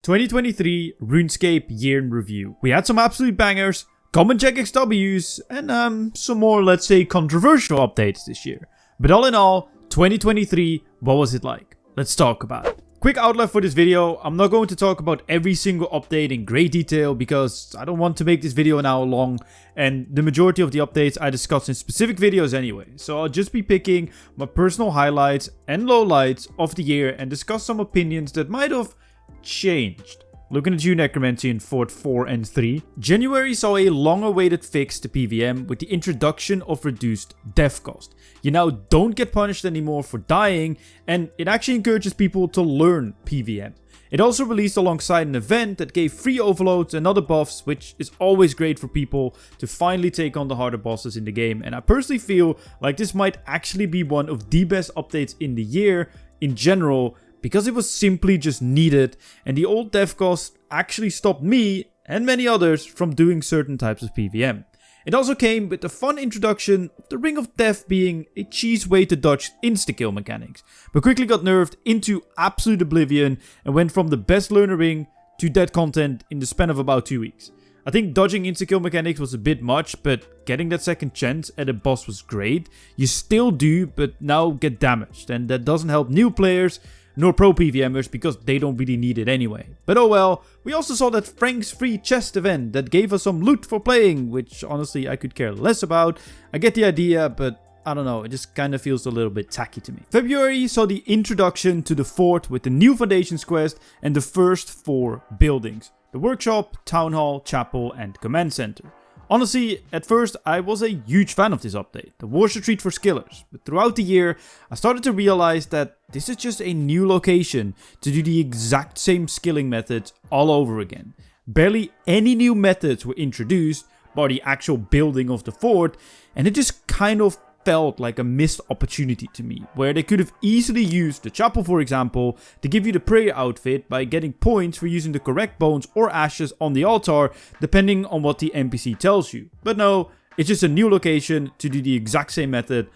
2023 RuneScape year in review. We had some absolute bangers, common check XWs, and some more, let's say, controversial updates this year. But all in all, 2023, what was it like? Let's talk about it. Quick outline for this video. I'm not going to talk about every single update in great detail because I don't want to make this video an hour long, and the majority of the updates I discuss in specific videos anyway. So I'll just be picking my personal highlights and lowlights of the year and discuss some opinions that might have changed. Looking at you, Necromancy in Fort 4 and 3. January saw a long-awaited fix to PVM with the introduction of reduced death cost. You now don't get punished anymore for dying, and it actually encourages people to learn PVM. It also released alongside an event that gave free overloads and other buffs, which is always great for people to finally take on the harder bosses in the game. And I personally feel like this might actually be one of the best updates in the year in general, because it was simply just needed, and the old death cost actually stopped me and many others from doing certain types of PVM. It also came with the fun introduction of the Ring of Death being a cheese way to dodge insta-kill mechanics, but quickly got nerfed into absolute oblivion and went from the best learner ring to dead content in the span of about 2 weeks. I think dodging insta-kill mechanics was a bit much, but getting that second chance at a boss was great. You still do, but now get damaged, and that doesn't help new players nor pro PVMers because they don't really need it anyway. But oh well, we also saw that Frank's free chest event that gave us some loot for playing, which honestly I could care less about. I get the idea, but I don't know, it just kind of feels a little bit tacky to me. February saw the introduction to the fort with the new Foundations quest and the first 4 buildings: the workshop, town hall, chapel and command center. Honestly, at first I was a huge fan of this update, the War's Retreat for skillers, but throughout the year I started to realize that this is just a new location to do the exact same skilling methods all over again. Barely any new methods were introduced, bar the actual building of the fort, and it just kind of felt like a missed opportunity to me, where they could have easily used the chapel, for example, to give you the prayer outfit by getting points for using the correct bones or ashes on the altar, depending on what the NPC tells you. But no, it's just a new location to do the exact same method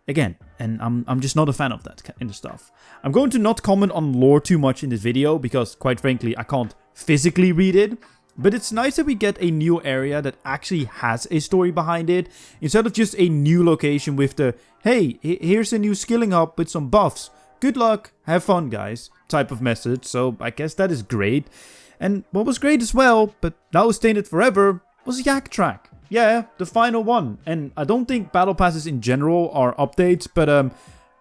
again, and I'm just not a fan of that kind of stuff. I'm going to not comment on lore too much in this video because, quite frankly, I can't physically read it. But it's nice that we get a new area that actually has a story behind it, instead of just a new location with the, hey, here's a new skilling hub with some buffs. Good luck, have fun guys, type of message. So I guess that is great. And what was great as well, but now is tainted forever, was Yak Track. Yeah, the final one. And I don't think battle passes in general are updates, but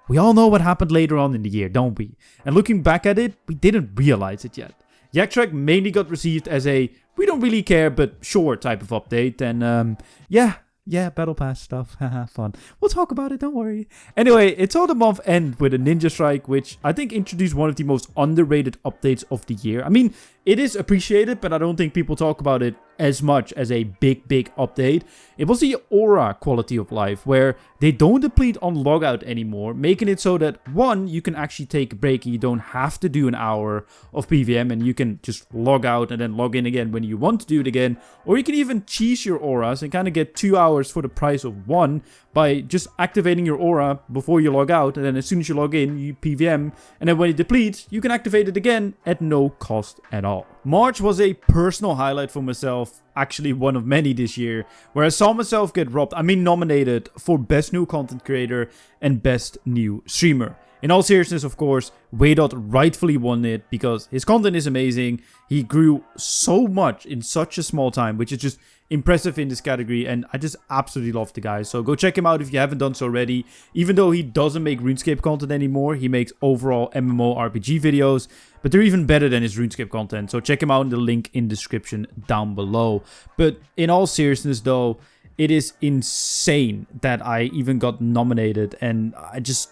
we all know what happened later on in the year, don't we? And looking back at it, we didn't realize it yet. Yak Track mainly got received as a we don't really care but sure type of update, and yeah, battle pass stuff, haha, fun. We'll talk about it, don't worry. Anyway, it saw the month end with a Ninja Strike, which I think introduced one of the most underrated updates of the year. I mean, it is appreciated, but I don't think people talk about it as much as a big update. It was the aura quality of life, where they don't deplete on logout anymore, making it so that, one, you can actually take a break and you don't have to do an hour of PVM, and you can just log out and then log in again when you want to do it again. Or you can even cheese your auras and kind of get 2 hours for the price of 1 by just activating your aura before you log out, and then as soon as you log in, you PVM, and then when it depletes, you can activate it again at no cost at all. March was a personal highlight for myself, actually one of many this year, where I saw myself get nominated for Best New Content Creator and Best New Streamer. In all seriousness, of course, Waydot rightfully won it because his content is amazing. He grew so much in such a small time, which is just impressive in this category, and I just absolutely love the guy. So go check him out if you haven't done so already. Even though he doesn't make RuneScape content anymore, he makes overall MMORPG videos, but they're even better than his RuneScape content. So check him out in the link in the description down below. But in all seriousness though, it is insane that I even got nominated, and I just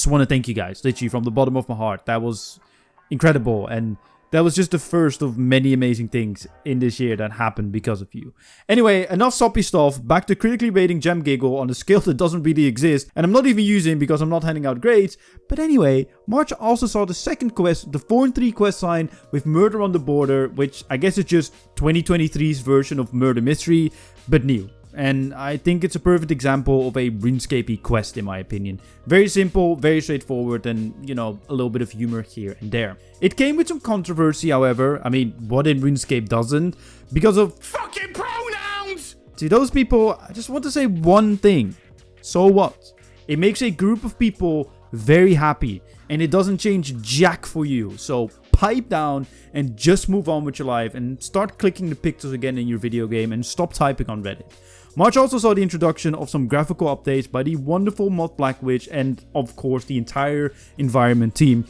want to thank you guys, literally from the bottom of my heart. That was incredible, and that was just the first of many amazing things in this year that happened because of you. Anyway, enough soppy stuff, back to critically rating Gem Giggle on a scale that doesn't really exist, and I'm not even using because I'm not handing out grades. But anyway, March also saw the second quest, the Forinthry quest line with Murder on the Border, which I guess is just 2023's version of Murder Mystery, but new. and I think it's a perfect example of a RuneScape quest in my opinion. Very simple, very straightforward, and you know, a little bit of humor here and there. It came with some controversy, however. I mean, what in RuneScape doesn't? Because of fucking pronouns! To those people, I just want to say one thing. So what? It makes a group of people very happy, and it doesn't change jack for you. So pipe down and just move on with your life and start clicking the pixels again in your video game and stop typing on Reddit. March also saw the introduction of some graphical updates by the wonderful Mod Black Witch and of course the entire environment team,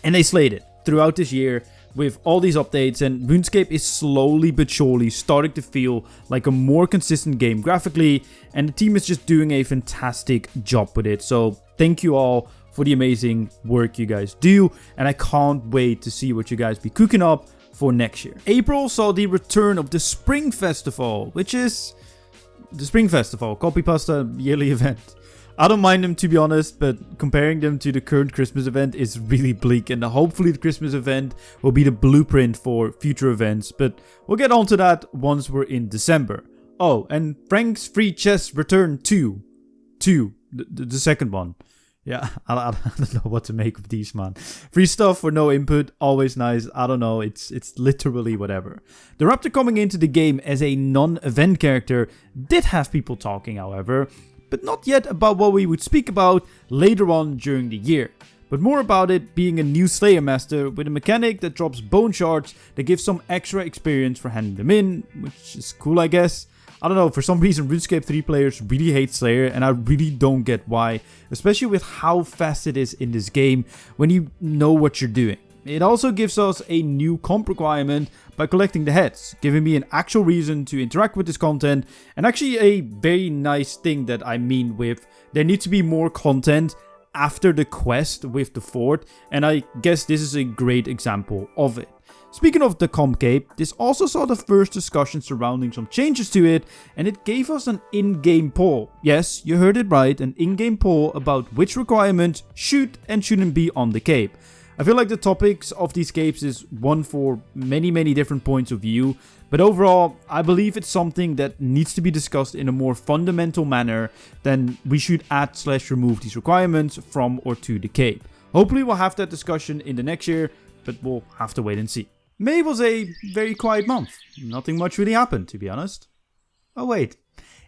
and they slayed it throughout this year with all these updates, and RuneScape is slowly but surely starting to feel like a more consistent game graphically, and the team is just doing a fantastic job with it. So thank you all for the amazing work you guys do, and I can't wait to see what you guys be cooking up for next year. April saw the return of the Spring Festival, which is the Spring Festival, copy pasta yearly event. I don't mind them, to be honest, but comparing them to the current Christmas event is really bleak, and hopefully the Christmas event will be the blueprint for future events, but we'll get on to that once we're in December. Oh, and Frank's Free Chess Return 2. The second one. Yeah, I don't know what to make of these, man. Free stuff for no input, always nice. I don't know, it's literally whatever. The Raptor coming into the game as a non-event character did have people talking, however, but not yet about what we would speak about later on during the year. But more about it being a new Slayer Master with a mechanic that drops bone shards that gives some extra experience for handing them in, which is cool, I guess. I don't know, for some reason RuneScape 3 players really hate Slayer, and I really don't get why, especially with how fast it is in this game when you know what you're doing. It also gives us a new comp requirement by collecting the heads, giving me an actual reason to interact with this content, and actually a very nice thing that I mean with there needs to be more content after the quest with the fort, and I guess this is a great example of it. Speaking of the comp cape, this also saw the first discussion surrounding some changes to it, and it gave us an in-game poll. Yes, you heard it right, an in-game poll about which requirements should and shouldn't be on the cape. I feel like the topics of these capes is one for many different points of view, but overall, I believe it's something that needs to be discussed in a more fundamental manner than we should add/remove these requirements from or to the cape. Hopefully we'll have that discussion in the next year, but we'll have to wait and see. May was a very quiet month. Nothing much really happened, to be honest. Oh wait.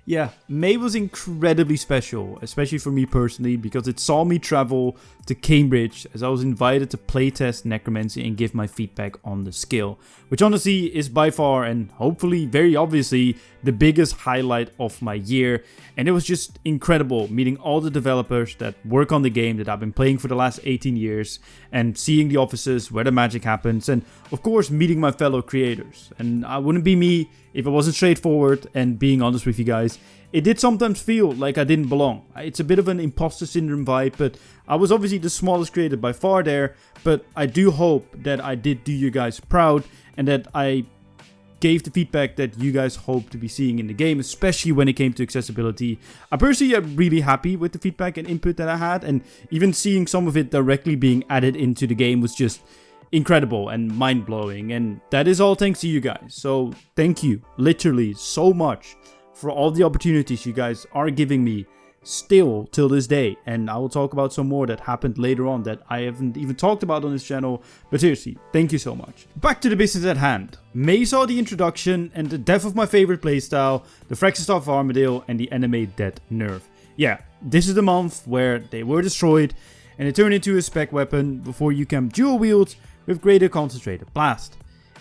Yeah, May was incredibly special, especially for me personally, because it saw me travel to Cambridge as I was invited to playtest Necromancy and give my feedback on the skill, which honestly is by far and hopefully very obviously the biggest highlight of my year, and it was just incredible meeting all the developers that work on the game that I've been playing for the last 18 years and seeing the offices where the magic happens, and of course meeting my fellow creators. And I wouldn't be me if it wasn't straightforward, and being honest with you guys, it did sometimes feel like I didn't belong. It's a bit of an imposter syndrome vibe, but I was obviously the smallest creator by far there, but I do hope that I did do you guys proud and that I gave the feedback that you guys hope to be seeing in the game, especially when it came to accessibility. I personally am really happy with the feedback and input that I had, and even seeing some of it directly being added into the game was just incredible and mind-blowing, and that is all thanks to you guys. So thank you literally so much for all the opportunities you guys are giving me still till this day, and I will talk about some more that happened later on that I haven't even talked about on this channel, but seriously, thank you so much. Back to the business at hand. May saw the introduction and the death of my favorite playstyle, the Fraxestaff Armadale and the Animate Dead nerf. Yeah, this is the month where they were destroyed and it turned into a spec weapon before you can dual wield with greater concentrated blast.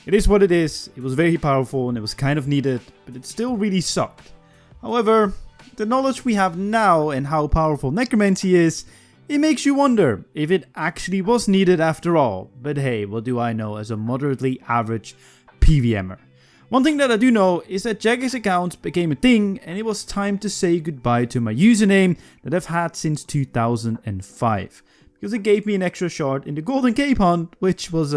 It is what it is, it was very powerful and it was kind of needed, but it still really sucked. However, the knowledge we have now and how powerful Necromancy is, it makes you wonder if it actually was needed after all. But hey, what do I know as a moderately average PVMer? One thing that I do know is that Jagex accounts became a thing, and it was time to say goodbye to my username that I've had since 2005. Because it gave me an extra shard in the Golden Cape Hunt, which was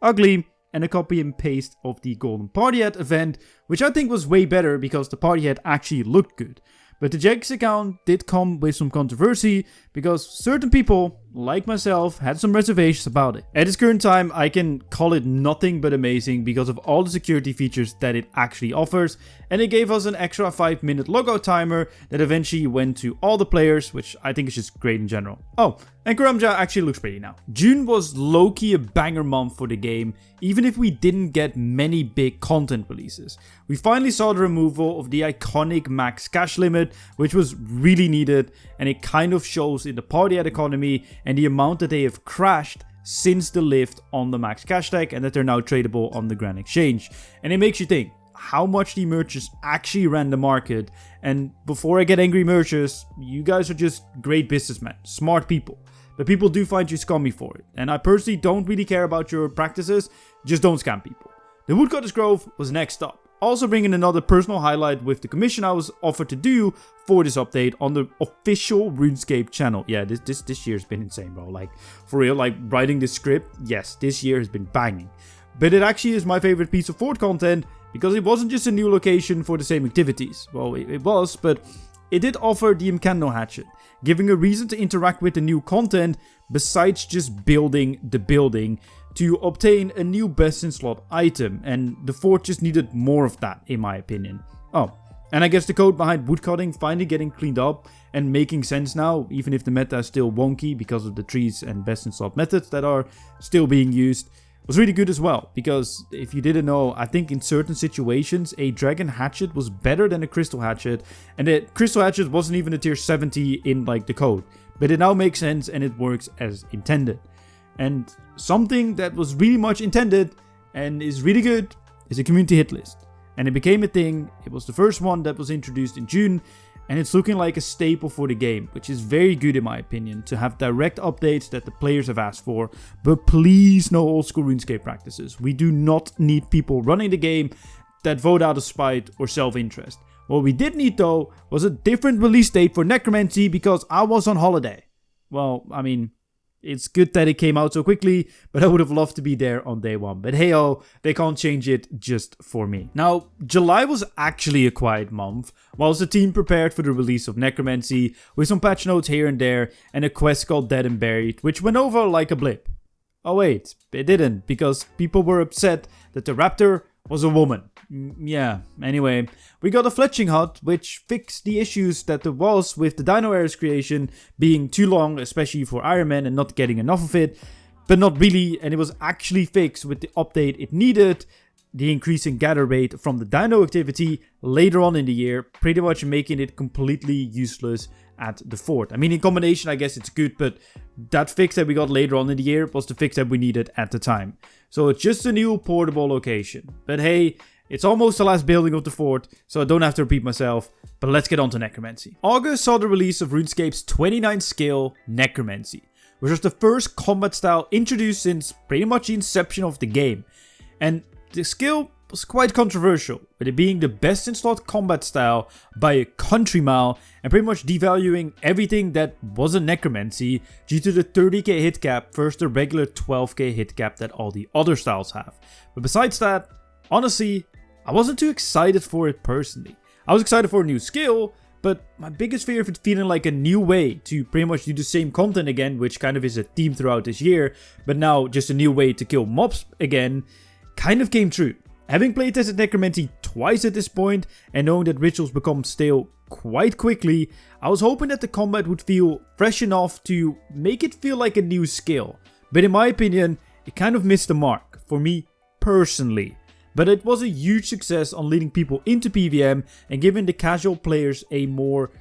ugly, and a copy and paste of the Golden Party Hat event, which I think was way better because the party hat actually looked good. But the Jagex account did come with some controversy because certain people like myself, had some reservations about it. At this current time, I can call it nothing but amazing because of all the security features that it actually offers, and it gave us an extra 5-minute logout timer that eventually went to all the players, which I think is just great in general. Oh, and Karamja actually looks pretty now. June was low-key a banger month for the game, even if we didn't get many big content releases. We finally saw the removal of the iconic max cash limit, which was really needed, and it kind of shows in the party ad economy and the amount that they have crashed since the lift on the max cash tag and that they're now tradable on the Grand Exchange. And it makes you think how much the merchants actually ran the market. And before I get angry merchants, you guys are just great businessmen, smart people. But people do find you scummy for it. And I personally don't really care about your practices, just don't scam people. The Woodcutter's Grove was next up. Also bringing another personal highlight with the commission I was offered to do for this update on the official RuneScape channel. Yeah, this year's been insane, bro. Like, for real, like writing this script, yes, this year has been banging. But it actually is my favorite piece of Fort content because it wasn't just a new location for the same activities. Well, it was, but it did offer the Mkando hatchet, giving a reason to interact with the new content besides just building the building to obtain a new best in slot item, and the fort just needed more of that in my opinion. Oh, and I guess the code behind woodcutting finally getting cleaned up and making sense now, even if the meta is still wonky because of the trees and best in slot methods that are still being used, was really good as well. Because if you didn't know, I think in certain situations a dragon hatchet was better than a crystal hatchet, and the crystal hatchet wasn't even a tier 70 in like the code, but it now makes sense and it works as intended. And something that was really much intended and is really good is a community hit list. And it became a thing. It was the first one that was introduced in June, and it's looking like a staple for the game, which is very good in my opinion, to have direct updates that the players have asked for. But please, no old school RuneScape practices. We do not need people running the game that vote out of spite or self-interest. What we did need though was a different release date for Necromancy because I was on holiday. Well, I mean, it's good that it came out so quickly, but I would have loved to be there on day one. But hey-oh, they can't change it just for me. Now, July was actually a quiet month, whilst the team prepared for the release of Necromancy, with some patch notes here and there, and a quest called Dead and Buried, which went over like a blip. Oh wait, it didn't, because people were upset that the raptor was a woman. Yeah, anyway, we got a fletching hut, which fixed the issues that there was with the Dino Eras creation being too long, especially for Iron Man, and not getting enough of it. But not really, and it was actually fixed with the update it needed, the increase in gather rate from the Dino activity later on in the year, pretty much making it completely useless at the fort. I mean, in combination, I guess it's good, but that fix that we got later on in the year was the fix that we needed at the time. So it's just a new portable location. But hey, it's almost the last building of the fort, so I don't have to repeat myself, but let's get on to Necromancy. August saw the release of RuneScape's 29th skill, Necromancy, which was the first combat style introduced since pretty much the inception of the game. And the skill was quite controversial, with it being the best in slot combat style by a country mile, and pretty much devaluing everything that wasn't Necromancy due to the 30k hit cap versus the regular 12k hit cap that all the other styles have. But besides that, honestly, I wasn't too excited for it personally. I was excited for a new skill, but my biggest fear of it feeling like a new way to pretty much do the same content again, which kind of is a theme throughout this year, but now just a new way to kill mobs again, kind of came true. Having playtested Necromancy twice at this point, and knowing that rituals become stale quite quickly, I was hoping that the combat would feel fresh enough to make it feel like a new skill. But in my opinion, it kind of missed the mark, for me personally. But it was a huge success on leading people into PvM and giving the casual players a more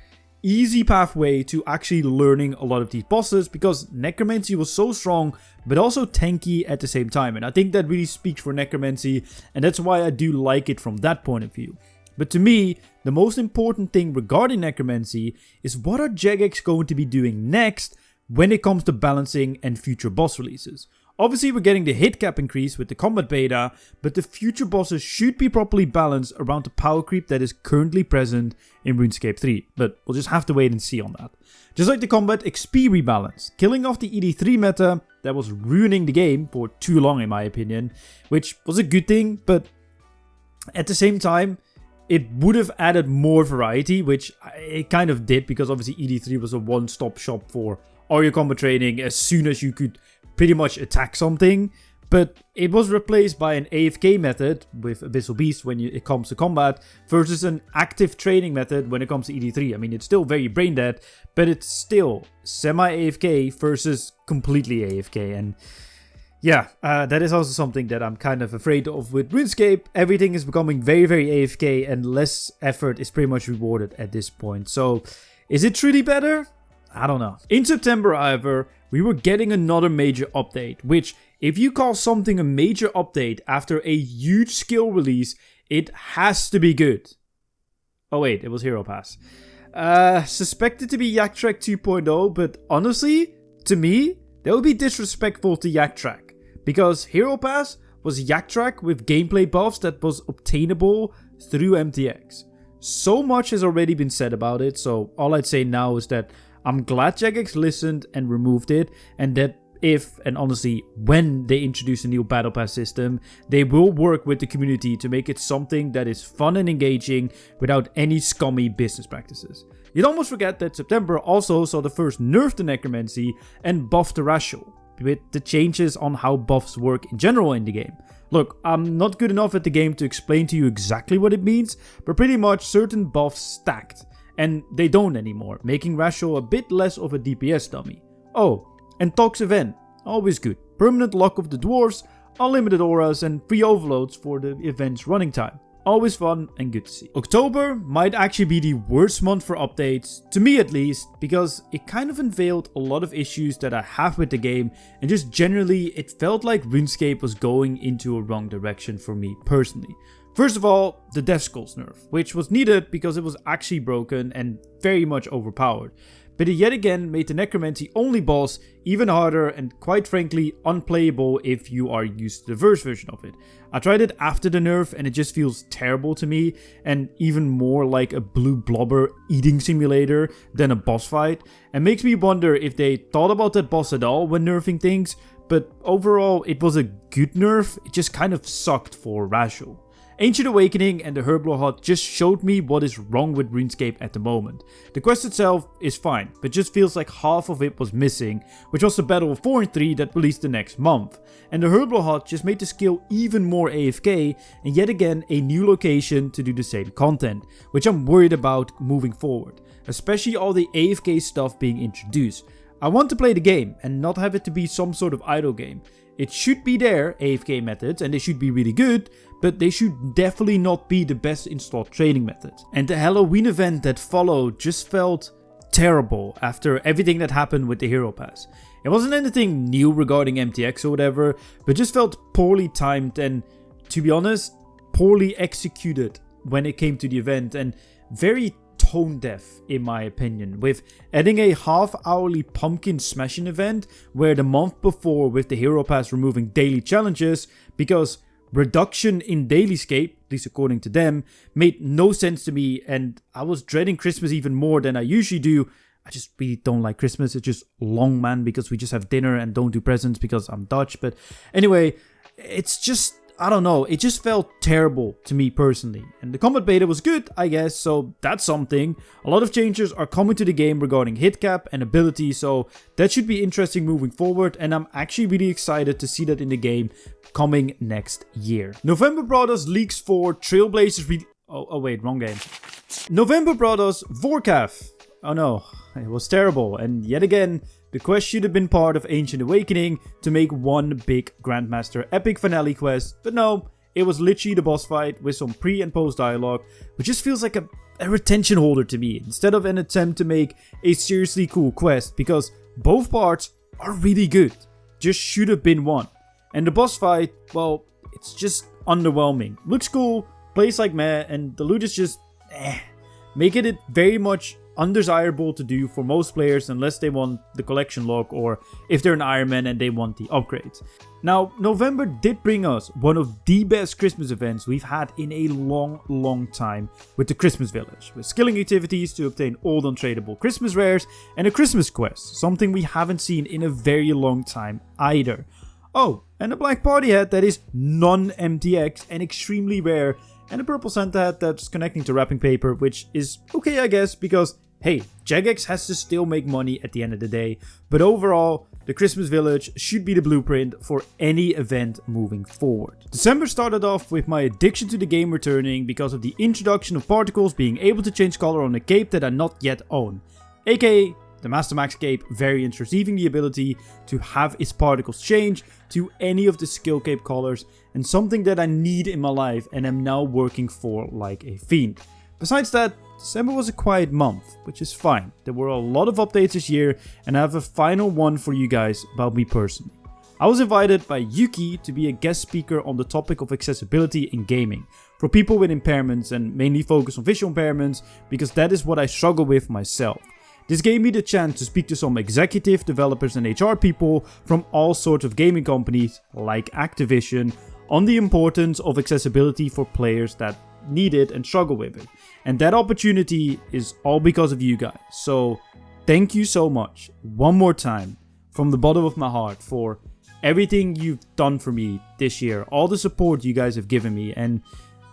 easy pathway to actually learning a lot of these bosses, because Necromancy was so strong but also tanky at the same time, and I think that really speaks for Necromancy, and that's why I do like it from that point of view. But to me, the most important thing regarding Necromancy is what are Jagex going to be doing next when it comes to balancing and future boss releases. Obviously, we're getting the hit cap increase with the combat beta, but the future bosses should be properly balanced around the power creep that is currently present in RuneScape 3. But we'll just have to wait and see on that. Just like the combat XP rebalance, killing off the ED3 meta that was ruining the game for too long in my opinion, which was a good thing, but at the same time, it would have added more variety, which it kind of did, because obviously ED3 was a one-stop shop for or your combo training as soon as you could pretty much attack something. But it was replaced by an AFK method with Abyssal Beast when it comes to combat versus an active training method when it comes to ED3. I mean, it's still very brain dead, but it's still semi-AFK versus completely AFK. And yeah, that is also something that I'm kind of afraid of with RuneScape. Everything is becoming very, very AFK and less effort is pretty much rewarded at this point. So is it truly better? I don't know. In September, however, we were getting another major update, which if you call something a major update after a huge skill release, it has to be good. Oh wait, it was Hero Pass. Suspected to be Yak Track 2.0, but honestly, to me, that would be disrespectful to Yak Track. Because Hero Pass was Yak Track with gameplay buffs that was obtainable through MTX. So much has already been said about it, so all I'd say now is that I'm glad Jagex listened and removed it, and that if, and honestly, when they introduce a new Battle Pass system, they will work with the community to make it something that is fun and engaging without any scummy business practices. You'd almost forget that September also saw the first nerf to Necromancy and buff to Racial, with the changes on how buffs work in general in the game. Look, I'm not good enough at the game to explain to you exactly what it means, but pretty much certain buffs stacked, and they don't anymore, making Racial a bit less of a DPS dummy. Oh, and Tox event, always good. Permanent lock of the dwarves, unlimited auras and free overloads for the event's running time. Always fun and good to see. October might actually be the worst month for updates, to me at least, because it kind of unveiled a lot of issues that I have with the game, and just generally it felt like RuneScape was going into a wrong direction for me personally. First of all, the Death Skulls nerf, which was needed because it was actually broken and very much overpowered. But it yet again made the Necromancy only boss even harder and quite frankly unplayable if you are used to the verse version of it. I tried it after the nerf and it just feels terrible to me, and even more like a blue blobber eating simulator than a boss fight, and makes me wonder if they thought about that boss at all when nerfing things. But overall it was a good nerf, it just kind of sucked for Racial. Ancient Awakening and the Herblore Hut just showed me what is wrong with RuneScape at the moment. The quest itself is fine, but just feels like half of it was missing, which was the Battle of Forinthry that released the next month. And the Herblore Hut just made the skill even more AFK, and yet again a new location to do the same content, which I'm worried about moving forward, especially all the AFK stuff being introduced. I want to play the game and not have it to be some sort of idle game. It should be there, AFK methods, and they should be really good, but they should definitely not be the best installed training methods. And the Halloween event that followed just felt terrible after everything that happened with the Hero Pass. It wasn't anything new regarding MTX or whatever, but just felt poorly timed and, to be honest, poorly executed when it came to the event, and very tone deaf in my opinion, with adding a half-hourly pumpkin smashing event where the month before with the Hero Pass removing daily challenges because reduction in dailyscape, at least according to them, made no sense to me, and I was dreading Christmas even more than I usually do. I just really don't like Christmas. It's just long, man, because we just have dinner and don't do presents because I'm Dutch. But anyway, it's just, I don't know, it just felt terrible to me personally. And the combat beta was good, I guess, so that's something. A lot of changes are coming to the game regarding hit cap and ability, so that should be interesting moving forward, and I'm actually really excited to see that in the game coming next year. November brought us leaks for Trailblazers Oh wait, wrong game. November brought us Vorkath. Oh no, it was terrible, and yet again, the quest should have been part of Ancient Awakening to make one big Grandmaster epic finale quest, but no, it was literally the boss fight with some pre and post dialogue, which just feels like a retention holder to me, instead of an attempt to make a seriously cool quest, because both parts are really good, just should have been one. And the boss fight, well, it's just underwhelming. Looks cool, plays like meh, and the loot is just making it very much undesirable to do for most players unless they want the collection log or if they're an Iron Man and they want the upgrades. Now, November did bring us one of the best Christmas events we've had in a long time with the Christmas Village, with skilling activities to obtain old untradeable Christmas rares and a Christmas quest, something we haven't seen in a very long time either. Oh, and a black party hat that is non-MTX and extremely rare, and a purple Santa hat that's connecting to wrapping paper, which is okay I guess, because hey, Jagex has to still make money at the end of the day, but overall, the Christmas Village should be the blueprint for any event moving forward. December started off with my addiction to the game returning because of the introduction of particles being able to change color on a cape that I not yet own, aka the Master Max cape variant receiving the ability to have its particles change to any of the skill cape colors, and something that I need in my life and am now working for like a fiend. Besides that, December was a quiet month, which is fine. There were a lot of updates this year, and I have a final one for you guys about me personally. I was invited by Yuki to be a guest speaker on the topic of accessibility in gaming for people with impairments, and mainly focus on visual impairments because that is what I struggle with myself. This gave me the chance to speak to some executive developers and HR people from all sorts of gaming companies like Activision on the importance of accessibility for players that need it and struggle with it. And that opportunity is all because of you guys. So thank you so much one more time from the bottom of my heart for everything you've done for me this year, all the support you guys have given me and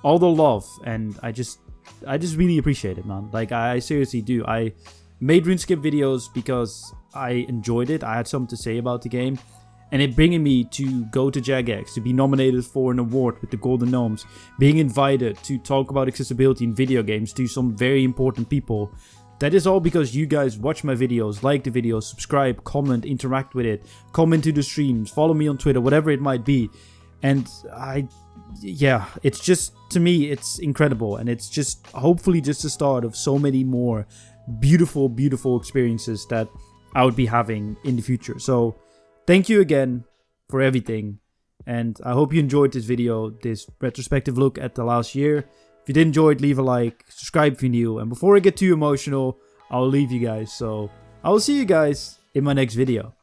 all the love. And I just really appreciate it, man. Like, I seriously do. I made RuneScape videos because I enjoyed it. I had something to say about the game. And it bringing me to go to Jagex, to be nominated for an award with the Golden Gnomes, being invited to talk about accessibility in video games to some very important people. That is all because you guys watch my videos, like the videos, subscribe, comment, interact with it, comment to the streams, follow me on Twitter, whatever it might be. And it's just, to me, it's incredible. And it's just hopefully just the start of so many more beautiful, beautiful experiences that I would be having in the future. So thank you again for everything, and I hope you enjoyed this video, this retrospective look at the last year. If you did enjoy it, leave a like, subscribe if you're new, and before I get too emotional, I'll leave you guys. So I will see you guys in my next video.